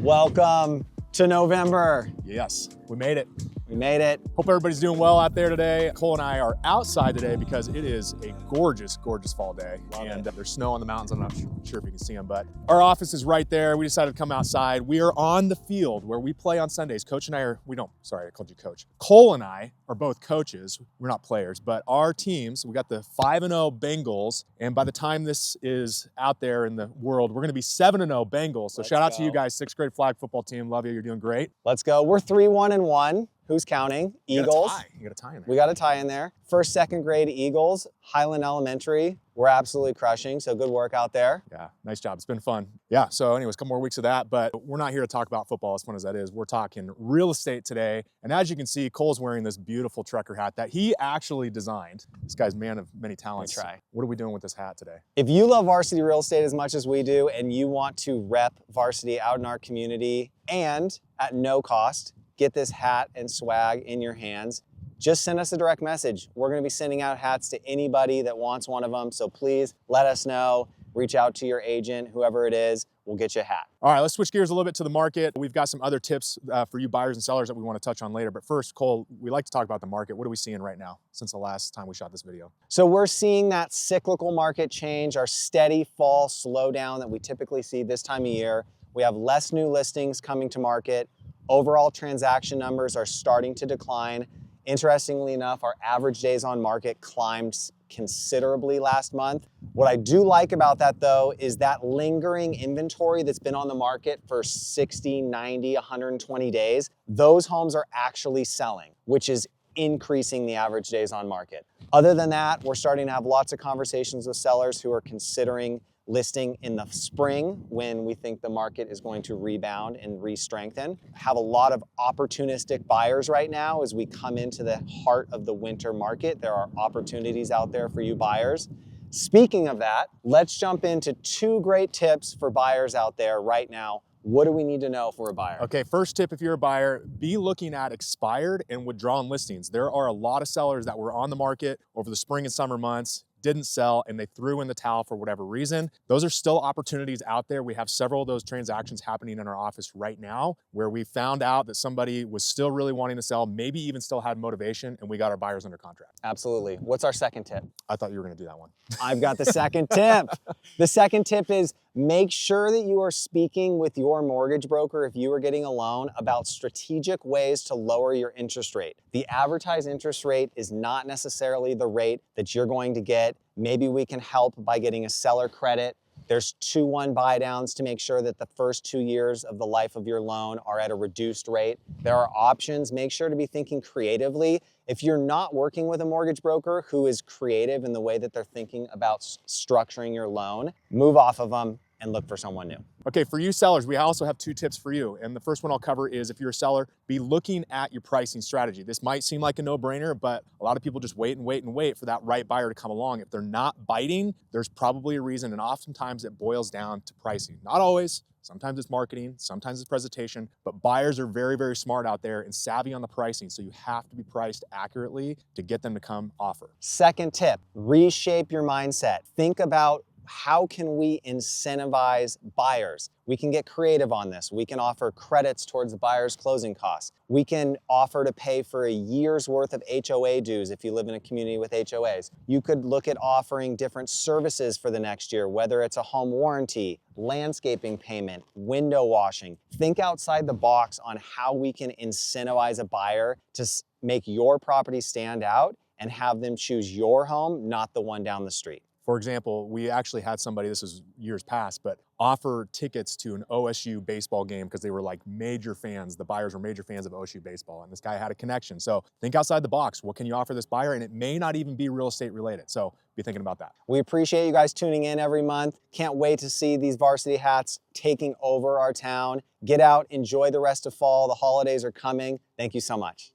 Welcome to November. Yes, we made it. We made it. Hope everybody's doing well out there today. Cole and I are outside today because it is a gorgeous, gorgeous fall day. There's snow on the mountains. I'm not sure if you can see them, but our office is right there. We decided to come outside. We are on the field where we play on Sundays. Coach and I are, sorry, I called you coach. Cole and I are both coaches. We're not players, but our teams, we got the 5-0 Bengals. And by the time this is out there in the world, we're going to be 7-0 Bengals. So shout out to you guys, 6th grade flag football team. Love you. You're doing great. Let's go. We're 3-1-1. Who's counting? Eagles. You got a tie in there. We got a tie in there. 1st, 2nd grade Eagles. Highland Elementary. We're absolutely crushing, so good work out there. Yeah, nice job. It's been fun. Yeah, so anyways, a couple more weeks of that, but we're not here to talk about football, as fun as that is. We're talking real estate today. And as you can see, Cole's wearing this beautiful trucker hat that he actually designed. This guy's a man of many talents. Let me try. What are we doing with this hat today? If you love Varsity Real Estate as much as we do, and you want to rep Varsity out in our community, and at no cost, get this hat and swag in your hands, just send us a direct message. We're going to be sending out hats to anybody that wants one of them. So please let us know. Reach out to your agent, whoever it is, we'll get you a hat. All right, let's switch gears a little bit to the market. We've got some other tips for you buyers and sellers that we want to touch on later. But first, Cole, we like to talk about the market. What are we seeing right now since the last time we shot this video? So we're seeing that cyclical market change, our steady fall slowdown that we typically see this time of year. We have less new listings coming to market. Overall transaction numbers are starting to decline. Interestingly enough, our average days on market climbed considerably last month. What I do like about that though is that lingering inventory that's been on the market for 60, 90, 120 days, those homes are actually selling, which is increasing the average days on market. Other than that, we're starting to have lots of conversations with sellers who are considering listing in the spring when we think the market is going to rebound and re-strengthen. Have a lot of opportunistic buyers right now as we come into the heart of the winter market. There are opportunities out there for you buyers. Speaking of that, let's jump into 2 great tips for buyers out there right now. What do we need to know for a buyer? Okay, first tip if you're a buyer, be looking at expired and withdrawn listings. There are a lot of sellers that were on the market over the spring and summer months, didn't sell, and they threw in the towel for whatever reason. Those are still opportunities out there. We have several of those transactions happening in our office right now where we found out that somebody was still really wanting to sell, maybe even still had motivation, and we got our buyers under contract. Absolutely. What's our second tip? I thought you were gonna do that one. I've got the second tip. The second tip is make sure that you are speaking with your mortgage broker if you are getting a loan about strategic ways to lower your interest rate. The advertised interest rate is not necessarily the rate that you're going to get. Maybe we can help by getting a seller credit. There's 2-1 buy downs to make sure that the first 2 years of the life of your loan are at a reduced rate. There are options. Make sure to be thinking creatively. If you're not working with a mortgage broker who is creative in the way that they're thinking about structuring your loan, move off of them and look for someone new. Okay, for you sellers, we also have 2 tips for you. And the first one I'll cover is if you're a seller, be looking at your pricing strategy. This might seem like a no-brainer, but a lot of people just wait and wait and wait for that right buyer to come along. If they're not biting, there's probably a reason, and oftentimes it boils down to pricing. Not always. Sometimes it's marketing, sometimes it's presentation, but buyers are very, very smart out there and savvy on the pricing, so you have to be priced accurately to get them to come offer. Second tip, reshape your mindset. Think about how can we incentivize buyers? We can get creative on this. We can offer credits towards the buyer's closing costs. We can offer to pay for a year's worth of HOA dues if you live in a community with HOAs. You could look at offering different services for the next year, whether it's a home warranty, landscaping payment, window washing. Think outside the box on how we can incentivize a buyer to make your property stand out and have them choose your home, not the one down the street. For example, we actually had somebody, this was years past, but offer tickets to an OSU baseball game because they were like major fans. The buyers were major fans of OSU baseball, and this guy had a connection. So think outside the box. What can you offer this buyer? And it may not even be real estate related. So be thinking about that. We appreciate you guys tuning in every month. Can't wait to see these varsity hats taking over our town. Get out, enjoy the rest of fall. The holidays are coming. Thank you so much.